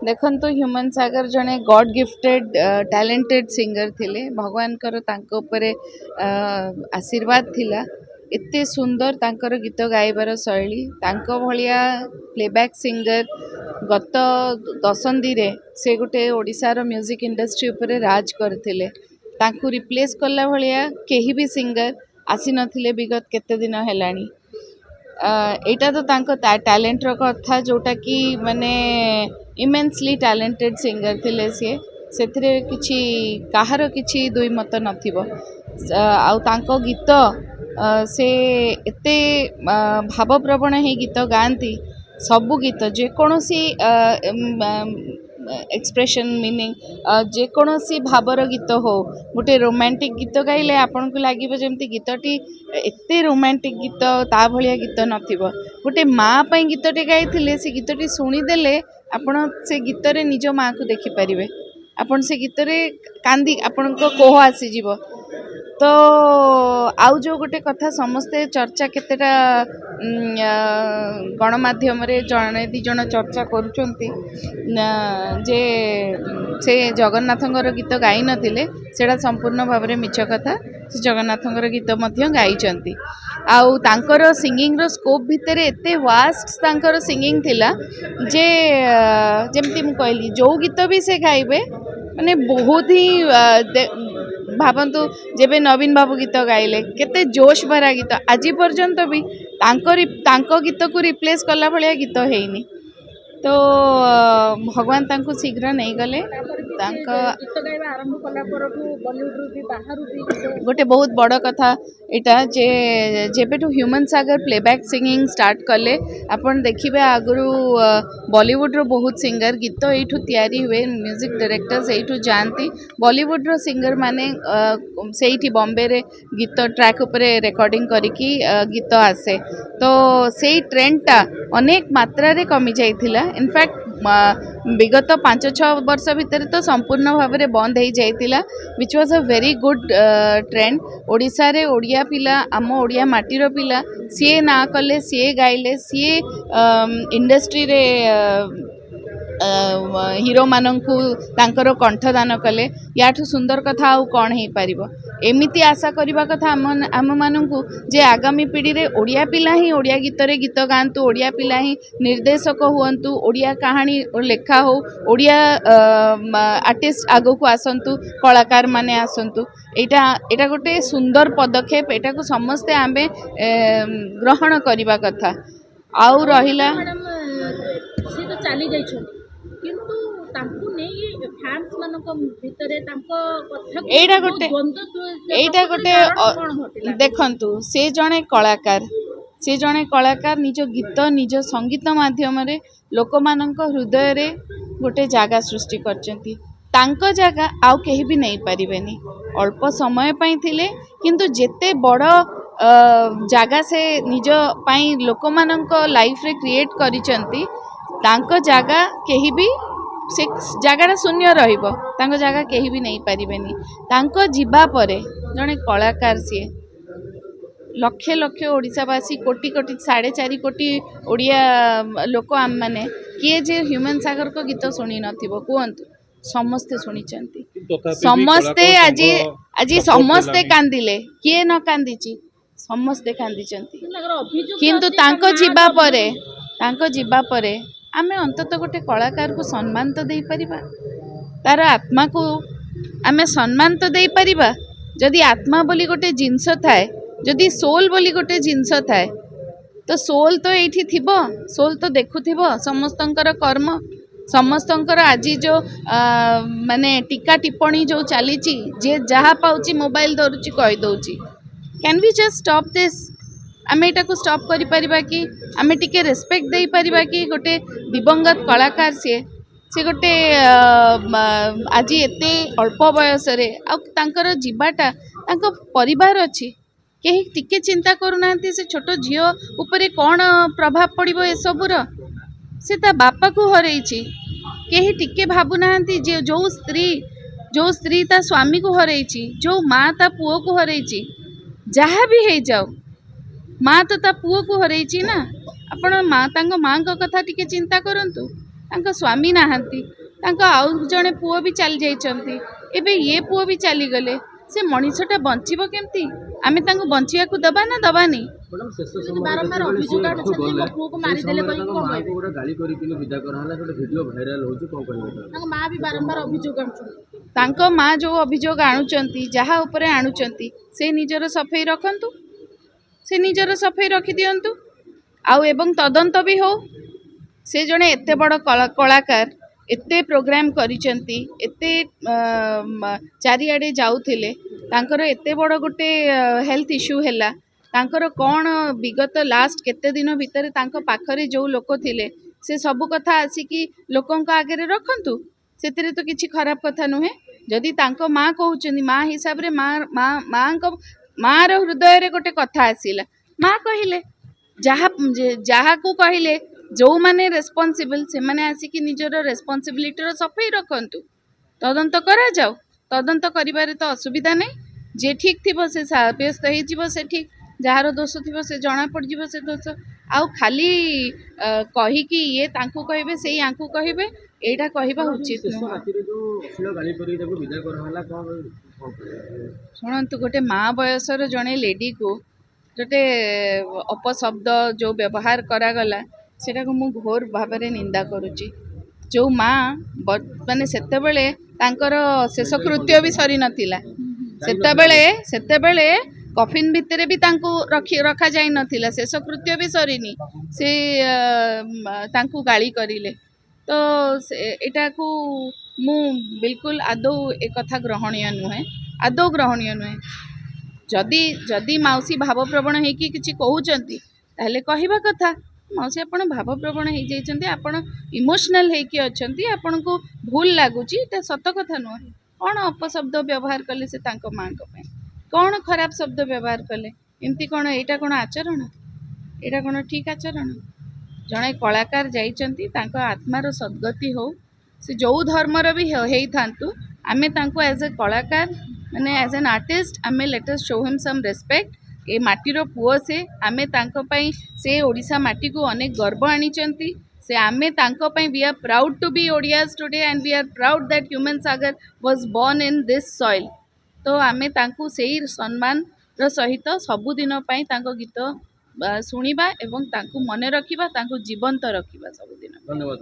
देखंतु ह्यूमन सागर जने God gifted talented singer थिले भगवान कर तांको उपरे आशीर्वाद थिला एते सुंदर तांकर गीत गाइबार शैली तांको भलिया प्लेबैक सिंगर गत दशंधि रे से गोटे ओडिशार म्यूजिक इंडस्ट्री उपरे राज करथिले तांको रिप्लेस कला भलिया केही भी सिंगर आसी नथिले विगत केते दिन हेलानी एटा तो तांको टैलेंट रो कथा जोटा कि माने इमेंसली टैलेंटेड सिंगर थिले सी से किछि काहार किछि दुई मत नथिबो आउ तांको गीत से एते भावप्रवण हे गीत गाती सबु गीत जेकोसी एक्सप्रेशन मीनिंग जेकोसी भावर गीत हो गोटे रोमांटिक गीत गाइले आपन को लागिबो जेमति गीतटी एते रोमांटिक गीत ता भलिया गीत नथिबो गोटे माँ पई गीतटे गाइथिले से गीतटी सुनी देले आपण से गीत रे निज माँ को देखि परिबे आपण से गीत रे कांदी आपण को कोह आसी जीवो तो आउ जो गोटे कथा समस्ते चर्चा केतेटा गणमाध्यम रे जने दी जन चर्चा करूचंती जे से जगन्नाथंगर गीत गाई नथिले सेडा संपूर्ण भाव में मिछ कथा से जगन्नाथंगर गीत मध्य गाइचंती आउ तांकर सिंगिंग रो स्कोप भितर एते वास्ट तांकर सिंगिंग थिला जे जेमती मु कहली जो गीत भी से गाइबे माने बहुत ही भावन्तु जेबे नवीन बाबू गीत गाइले केते जोश भरा गीत आज पर्यंत भी तांको गीत को रिप्लेस कला भलिया गीत हेइनी तो भगवान तांको शीघ्र नहीं गले गोटे बहुत बड़ कथा इटा जे जेबेठू ह्यूमन सागर प्लेबैक सिंगिंग स्टार्ट कले अपन देखिबे आगुरु बॉलीवुड रो बहुत सिंगर गीत एठू तैयारी हुए म्यूजिक डायरेक्टर्स एठू जानती बॉलीवुड रो सिंगर माने सेठी बॉम्बे रे गीत ट्रैक उपरे रिकॉर्डिंग करिकी गीत आसे तो सेई ट्रेंड टा अनेक मात्रा रे कमी जाइथिला इनफैक्ट विगत 5-6 वर्ष भितर तो संपूर्ण भाव में बंद हो जाइतिला which was a very good trend Odisha रे ओडिया पिला आम ओडिया माटीर पिला सीए ना कले सीए गाइले सीए इंडस्ट्री रे हीरो माननकु तांकर कंठदान कले याठू सुंदर कथा आउ कौन हो पारिबो एमिति आशा करबा कथा आम माननकु जे आगामी पीढ़ी रे ओडिया पिला ही ओडिया गीत रे गीत गांतु ओडिया पिला ही निर्देशक हुअंतु ओडिया कहानी लेखा हो ओडिया आर्टिस्ट आगो को आसंतु कलाकार माने आसंतु एटा गोटे सुंदर पदक्षेप एटा को समस्ते आमे ग्रहण करबा कथा आउ रहिला से तो चली जाइछन किंतु तांकु नै फैंस मानको भितरे तांको कथा एटा गोटे देखंतु से जणे कलाकार निज गीत निज संगीत माध्यम रे लोक मानक हृदय रे गोटे जगह सृष्टि करचंती तांको जगह आउ केही भी नहीं पारिबेनी अल्प समय पई थिले किंतु जेते बड़ जगह से निज पाई लोक मानक लाइफ रे क्रिएट करिचंती तांको जगह केही भी से जगह शून्य रहिबो तांको जगह केही भी नहीं पारिबेनी तांको जीवा परे जने कलाकार सी लक्षे लक्षे ओडिशावासी कोटी कोटी 4.5 कोटी ओडिया लोक आम माने किए जे ह्यूमन सागर को गीत शुणी नथिबो कहंतु समस्ते शुणिचंती समस्ते आज समस्ते कांदिले किए न कांदिची समस्ते कांदिचंती किंतु तांको जीवा परे आमे अंतत गोटे कलाकार को सम्मान तो दे परिबा तार आत्मा को आमे सम्मान तो दे परिबा जदि आत्मा बोली गोटे जिंस थाए जदि सोल बोली गोटे जिंस थाए तो सोल तो एठी थिबो सोल तो देखुथिबो समस्तंकर कर्म समस्तंकर आज जो माने टीका टिप्पणी जो चलीची जे जहाँ पाउची मोबाइल धरुची कहि दउची can we just stop this आमे एटा को स्टॉप करि परिबा कि आमे टिके रेस्पेक्ट दे परिबा कि गोटे दिवंगत कलाकार से गोटे आज एते अल्प बयस रे आ तांकर जीवाटा तांको परिवार अछि केही टिके चिंता करूनांती से छोट झियो उपरे कौन प्रभाव पड़िबो ए सबुर से ता बापा को हरैछि केही टिके भाबुनांती जे जो स्त्री ता स्वामी को हरैछि जो माँ ता पुओ को हरैछि जहाँ भी हे जाओ माँ तो ता पुओ को हरैछि ना आपण माँ तांको माँ को कथा टिके चिंता करंतु ତାଙ୍କ ସ୍ୱାମୀ ନାହାନ୍ତି, ତାଙ୍କ ଆଉ ଜଣେ ପୁଅ ବି ଚାଲି ଯାଇଛନ୍ତି, ଏବେ ଇଏ ପୁଅ ବି ଚାଲିଗଲେ, ସେ ମଣିଷଟା ବଞ୍ଚିବ କେମିତି? ଆମେ ତାଙ୍କୁ ବଞ୍ଚିବାକୁ ଦେବା ନା ଦେବାନି? ମ୍ୟାଡ଼ାମ୍ ଶେଷ ଯଦି ସମୟରେ ବାରମ୍ବାର ଯେତେବେଳେ ଅଭିଯୋଗ ସେ ଆଣୁଛନ୍ତି ଗଲେ ମୋ ପୁଅକୁ ସେଇ ମାରିଦେଲେ ସମୟରେ କହିକି ତାଙ୍କ କଣ ମାଆକୁ କହିବେ? ଗୋଟେ ଗାଳି କରିକି ବିଦା କରାହେଲା, ଗୋଟେ ଭିଡ଼ିଓ ଭାଇରାଲ ହେଉଛି, କ'ଣ କହିବେ ତାକୁ? ତାଙ୍କ ମା ବି ବାରମ୍ବାର ଅଭିଯୋଗ ଆଣୁଛନ୍ତି। ତାଙ୍କ ମା ଯେଉଁ ଅଭିଯୋଗ ଆଣୁଛନ୍ତି, ଯାହା ଉପରେ ଆଣୁଛନ୍ତି, ସେ ନିଜର ସଫେଇ ରଖନ୍ତୁ, ସେ ନିଜର ସଫେଇ ରଖିଦିଅନ୍ତୁ, ଆଉ ଏବଂ ତଦନ୍ତ ବି ହଉ। ସେ ଜଣେ ଏତେ ବଡ଼ କଳାକାର, ଏତେ ପ୍ରୋଗ୍ରାମ କରିଛନ୍ତି, ଏତେ ଚାରିଆଡ଼େ ଯାଉଥିଲେ, ତାଙ୍କର ଏତେ ବଡ଼ ଗୋଟେ ହେଲ୍ଥ ଇସ୍ୟୁ ହେଲା, ତାଙ୍କର କ'ଣ ବିଗତ ଲାଷ୍ଟ କେତେ ଦିନ ଭିତରେ ତାଙ୍କ ପାଖରେ ଯେଉଁ ଲୋକ ଥିଲେ ସେ ସବୁ କଥା ଆସିକି ଲୋକଙ୍କ ଆଗରେ ରଖନ୍ତୁ, ସେଥିରେ ତ କିଛି ଖରାପ କଥା ନୁହେଁ। ଯଦି ତାଙ୍କ ମା କହୁଛନ୍ତି, ମା ହିସାବରେ ମାର ହୃଦୟରେ ଗୋଟେ କଥା ଆସିଲା, ମା କହିଲେ, ଯାହାକୁ କହିଲେ, ଯେଉଁମାନେ ରେସ୍ପନ୍ସିବଲ୍ ସେମାନେ ଆସିକି ନିଜର ରେସ୍ପନ୍ସିବିଲିଟିର ସଫେଇ ରଖନ୍ତୁ, ତଦନ୍ତ କରାଯାଉ। ତଦନ୍ତ କରିବାରେ ତ ଅସୁବିଧା ନାହିଁ, ଯିଏ ଠିକ୍ ଥିବ ସେ ସାବ୍ୟସ୍ତ ହେଇଯିବ, ସେ ଠିକ୍, ଯାହାର ଦୋଷ ଥିବ ସେ ଜଣାପଡ଼ିଯିବ ସେ ଦୋଷ। ଆଉ ଖାଲି କହିକି ଇଏ ତାଙ୍କୁ କହିବେ, ସେଇ ୟାଙ୍କୁ କହିବେ, ଏଇଟା କହିବା ଉଚିତ ଶେଷ ନୁହଁ। ରାତିରେ ଯେଉଁ ଅଶ୍ଳୀଳ ଗାଳି କରିକି ତାକୁ ବିଦା କରାହେଲା, କ'ଣ ଶୁଣନ୍ତୁ, ଗୋଟେ ମା ବୟସର ଜଣେ ଲେଡ଼ିକୁ ଗୋଟେ ଅପଶବ୍ଦ ଯେଉଁ ବ୍ୟବହାର କରାଗଲା, ସେଟାକୁ ମୁଁ ଘୋର ଭାବରେ ନିନ୍ଦା କରୁଛି। ଯେଉଁ ମା ମାନେ ସେତେବେଳେ ତାଙ୍କର ଶେଷକୃତ୍ୟ ବି ସରିନଥିଲା, ସେତେବେଳେ କଫିନ୍ ଭିତରେ ବି ତାଙ୍କୁ ରଖାଯାଇନଥିଲା, ଶେଷକୃତ୍ୟ ବି ସରିନି, ସେ ତାଙ୍କୁ ଗାଳି କରିଲେ। ତ ଏଟାକୁ ମୁଁ ବିଲକୁଲ ଆଦୌ ଏକଥା ଗ୍ରହଣୀୟ ନୁହେଁ, ଆଦୌ ଗ୍ରହଣୀୟ ନୁହେଁ। ଯଦି ମାଉସୀ ଭାବପ୍ରବଣ ହେଇକି କିଛି କହୁଛନ୍ତି ତାହେଲେ କହିବା କଥା, ମାଉସୀ ଆପଣ ଭାବପ୍ରବଣ ହେଇଯାଇଛନ୍ତି, ଆପଣ ଇମୋସନାଲ ହେଇକି ଅଛନ୍ତି, ଆପଣଙ୍କୁ ଭୁଲ ଲାଗୁଛି, ଏଟା ସତ କଥା ନୁହଁ। କ'ଣ ଅପଶବ୍ଦ ବ୍ୟବହାର କଲେ ସେ ତାଙ୍କ ମାଙ୍କ ପାଇଁ? କ'ଣ ଖରାପ ଶବ୍ଦ ବ୍ୟବହାର କଲେ? ଏମିତି କ'ଣ, ଏଇଟା କ'ଣ ଆଚରଣ? ଏଇଟା କ'ଣ ଠିକ୍ ଆଚରଣ? ଜଣେ କଳାକାର ଯାଇଛନ୍ତି, ତାଙ୍କ ଆତ୍ମାର ସଦ୍ଗତି ହଉ, ସେ ଯେଉଁ ଧର୍ମର ବି ହେଇଥାନ୍ତୁ, ଆମେ ତାଙ୍କୁ ଆଜ୍ ଏ କଳାକାର, ମାନେ ଆଜ୍ ଏନ୍ ଆର୍ଟିଷ୍ଟ, ଆମେ ଲେଟ୍ ଅସ୍ ଶୋ ହିମ୍ ସମ୍ ରେସ୍ପେକ୍ଟ। ଏ ମାଟିର ପୁଅ ସେ, ଆମେ ତାଙ୍କ ପାଇଁ, ସେ ଓଡ଼ିଶା ମାଟିକୁ ଅନେକ ଗର୍ବ ଆଣିଛନ୍ତି, ସେ ଆମେ ତାଙ୍କ ପାଇଁ, we are proud to be Odias today and we are proud that Human Sagar was born in this soil। ତ ଆମେ ତାଙ୍କୁ ସେଇ ସମ୍ମାନର ସହିତ ସବୁଦିନ ପାଇଁ ତାଙ୍କ ଗୀତ ଶୁଣିବା ଏବଂ ତାଙ୍କୁ ମନେ ରଖିବା, ତାଙ୍କୁ ଜୀବନ୍ତ ରଖିବା ସବୁଦିନ। ଧନ୍ୟବାଦ।